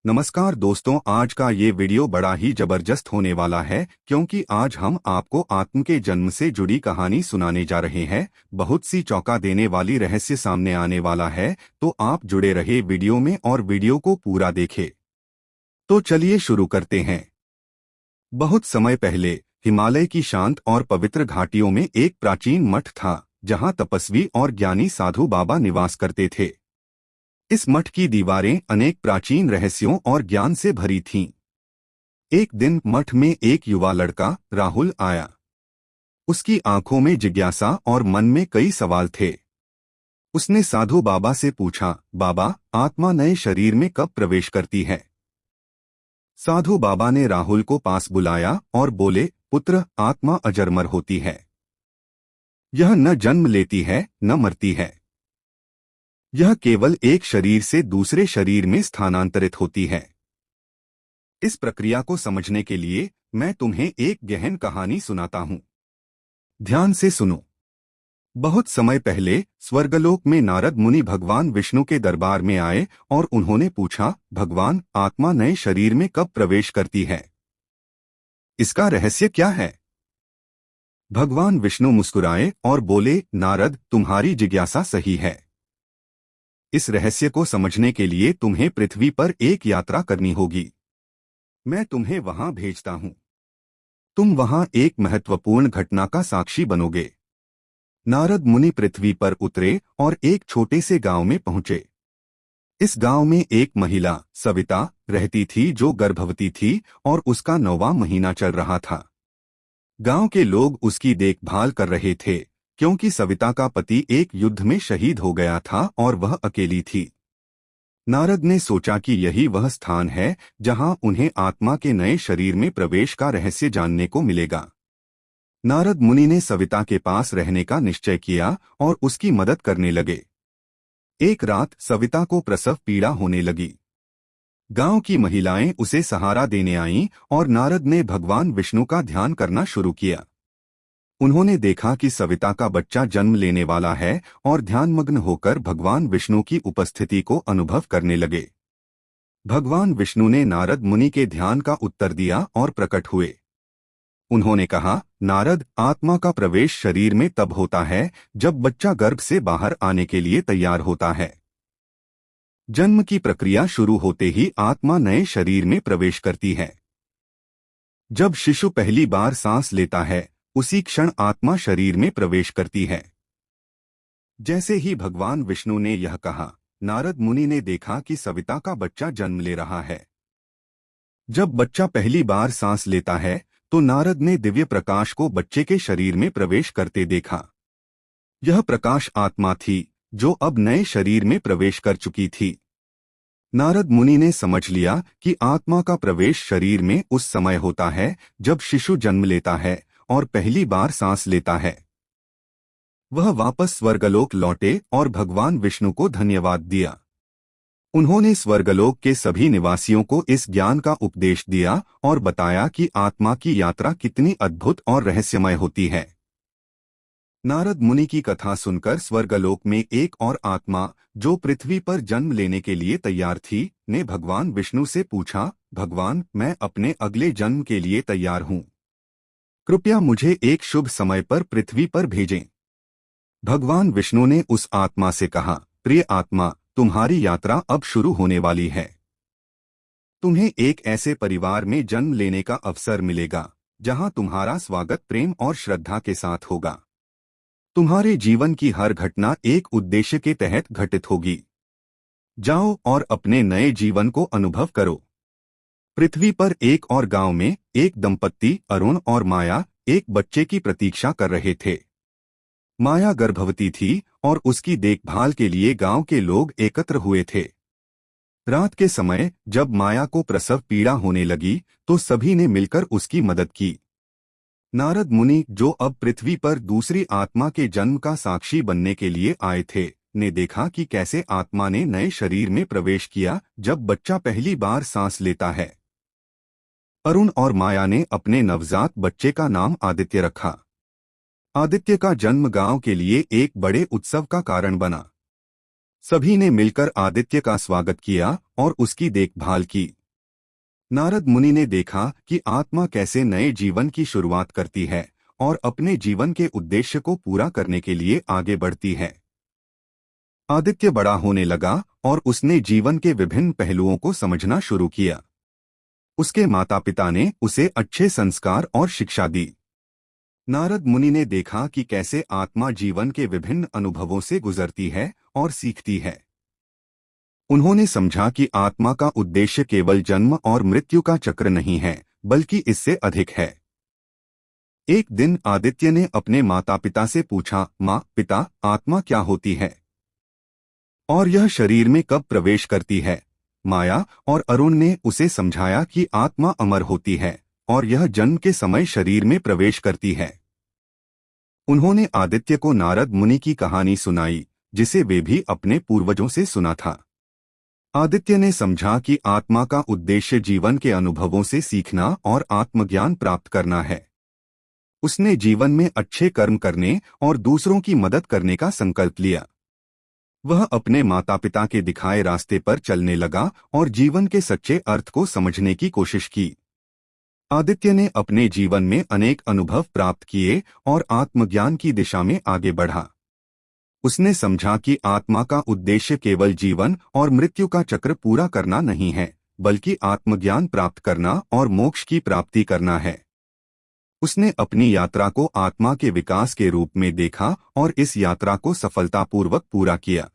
नमस्कार दोस्तों, आज का ये वीडियो बड़ा ही जबरदस्त होने वाला है क्योंकि आज हम आपको आत्म के जन्म से जुड़ी कहानी सुनाने जा रहे हैं। बहुत सी चौंका देने वाली रहस्य सामने आने वाला है, तो आप जुड़े रहे वीडियो में और वीडियो को पूरा देखें। तो चलिए शुरू करते हैं। बहुत समय पहले हिमालय की शांत और पवित्र घाटियों में एक प्राचीन मठ था, जहाँ तपस्वी और ज्ञानी साधु बाबा निवास करते थे। इस मठ की दीवारें अनेक प्राचीन रहस्यों और ज्ञान से भरी थीं। एक दिन मठ में एक युवा लड़का राहुल आया। उसकी आंखों में जिज्ञासा और मन में कई सवाल थे। उसने साधु बाबा से पूछा, बाबा, आत्मा नए शरीर में कब प्रवेश करती है? साधु बाबा ने राहुल को पास बुलाया और बोले, पुत्र, आत्मा अजरमर होती है। यह न जन्म लेती है न मरती है। यह केवल एक शरीर से दूसरे शरीर में स्थानांतरित होती है। इस प्रक्रिया को समझने के लिए मैं तुम्हें एक गहन कहानी सुनाता हूँ। ध्यान से सुनो। बहुत समय पहले स्वर्गलोक में नारद मुनि भगवान विष्णु के दरबार में आए और उन्होंने पूछा, भगवान, आत्मा नए शरीर में कब प्रवेश करती है? इसका रहस्य क्या है? भगवान विष्णु मुस्कुराए और बोले, नारद, तुम्हारी जिज्ञासा सही है। इस रहस्य को समझने के लिए तुम्हें पृथ्वी पर एक यात्रा करनी होगी। मैं तुम्हें वहां भेजता हूं। तुम वहां एक महत्वपूर्ण घटना का साक्षी बनोगे। नारद मुनि पृथ्वी पर उतरे और एक छोटे से गांव में पहुंचे। इस गांव में एक महिला सविता रहती थी, जो गर्भवती थी और उसका 9वां महीना चल रहा था। गांव के लोग उसकी देखभाल कर रहे थे, क्योंकि सविता का पति एक युद्ध में शहीद हो गया था और वह अकेली थी। नारद ने सोचा कि यही वह स्थान है जहां उन्हें आत्मा के नए शरीर में प्रवेश का रहस्य जानने को मिलेगा। नारद मुनि ने सविता के पास रहने का निश्चय किया और उसकी मदद करने लगे। एक रात सविता को प्रसव पीड़ा होने लगी। गांव की महिलाएं उसे सहारा देने आईं और नारद ने भगवान विष्णु का ध्यान करना शुरू किया। उन्होंने देखा कि सविता का बच्चा जन्म लेने वाला है और ध्यानमग्न होकर भगवान विष्णु की उपस्थिति को अनुभव करने लगे। भगवान विष्णु ने नारद मुनि के ध्यान का उत्तर दिया और प्रकट हुए। उन्होंने कहा, नारद, आत्मा का प्रवेश शरीर में तब होता है जब बच्चा गर्भ से बाहर आने के लिए तैयार होता है। जन्म की प्रक्रिया शुरू होते ही आत्मा नए शरीर में प्रवेश करती है। जब शिशु पहली बार सांस लेता है, उसी क्षण आत्मा शरीर में प्रवेश करती है। जैसे ही भगवान विष्णु ने यह कहा, नारद मुनि ने देखा कि सविता का बच्चा जन्म ले रहा है। जब बच्चा पहली बार सांस लेता है, तो नारद ने दिव्य प्रकाश को बच्चे के शरीर में प्रवेश करते देखा। यह प्रकाश आत्मा थी, जो अब नए शरीर में प्रवेश कर चुकी थी। नारद मुनि ने समझ लिया कि आत्मा का प्रवेश शरीर में उस समय होता है जब शिशु जन्म लेता है और पहली बार सांस लेता है। वह वापस स्वर्गलोक लौटे और भगवान विष्णु को धन्यवाद दिया। उन्होंने स्वर्गलोक के सभी निवासियों को इस ज्ञान का उपदेश दिया और बताया कि आत्मा की यात्रा कितनी अद्भुत और रहस्यमय होती है। नारद मुनि की कथा सुनकर स्वर्गलोक में एक और आत्मा, जो पृथ्वी पर जन्म लेने के लिए तैयार थी, ने भगवान विष्णु से पूछा, भगवान, मैं अपने अगले जन्म के लिए तैयार हूँ। कृपया मुझे एक शुभ समय पर पृथ्वी पर भेजें। भगवान विष्णु ने उस आत्मा से कहा, प्रिय आत्मा, तुम्हारी यात्रा अब शुरू होने वाली है। तुम्हें एक ऐसे परिवार में जन्म लेने का अवसर मिलेगा जहां तुम्हारा स्वागत प्रेम और श्रद्धा के साथ होगा। तुम्हारे जीवन की हर घटना एक उद्देश्य के तहत घटित होगी। जाओ और अपने नए जीवन को अनुभव करो। पृथ्वी पर एक और गांव में एक दंपत्ति अरुण और माया एक बच्चे की प्रतीक्षा कर रहे थे। माया गर्भवती थी और उसकी देखभाल के लिए गांव के लोग एकत्र हुए थे। रात के समय जब माया को प्रसव पीड़ा होने लगी, तो सभी ने मिलकर उसकी मदद की। नारद मुनि, जो अब पृथ्वी पर दूसरी आत्मा के जन्म का साक्षी बनने के लिए आए थे, ने देखा कि कैसे आत्मा ने नए शरीर में प्रवेश किया जब बच्चा पहली बार सांस लेता है। अरुण और माया ने अपने नवजात बच्चे का नाम आदित्य रखा। आदित्य का जन्म गांव के लिए एक बड़े उत्सव का कारण बना। सभी ने मिलकर आदित्य का स्वागत किया और उसकी देखभाल की। नारद मुनि ने देखा कि आत्मा कैसे नए जीवन की शुरुआत करती है और अपने जीवन के उद्देश्य को पूरा करने के लिए आगे बढ़ती है। आदित्य बड़ा होने लगा और उसने जीवन के विभिन्न पहलुओं को समझना शुरू किया। उसके माता पिता ने उसे अच्छे संस्कार और शिक्षा दी। नारद मुनि ने देखा कि कैसे आत्मा जीवन के विभिन्न अनुभवों से गुजरती है और सीखती है। उन्होंने समझा कि आत्मा का उद्देश्य केवल जन्म और मृत्यु का चक्र नहीं है, बल्कि इससे अधिक है। एक दिन आदित्य ने अपने माता पिता से पूछा, माँ पिता, आत्मा क्या होती है और यह शरीर में कब प्रवेश करती है? माया और अरुण ने उसे समझाया कि आत्मा अमर होती है और यह जन्म के समय शरीर में प्रवेश करती है। उन्होंने आदित्य को नारद मुनि की कहानी सुनाई, जिसे वे भी अपने पूर्वजों से सुना था। आदित्य ने समझा कि आत्मा का उद्देश्य जीवन के अनुभवों से सीखना और आत्मज्ञान प्राप्त करना है। उसने जीवन में अच्छे कर्म करने और दूसरों की मदद करने का संकल्प लिया। वह अपने माता पिता के दिखाए रास्ते पर चलने लगा और जीवन के सच्चे अर्थ को समझने की कोशिश की। आदित्य ने अपने जीवन में अनेक अनुभव प्राप्त किए और आत्मज्ञान की दिशा में आगे बढ़ा। उसने समझा कि आत्मा का उद्देश्य केवल जीवन और मृत्यु का चक्र पूरा करना नहीं है, बल्कि आत्मज्ञान प्राप्त करना और मोक्ष की प्राप्ति करना है। उसने अपनी यात्रा को आत्मा के विकास के रूप में देखा और इस यात्रा को सफलतापूर्वक पूरा किया।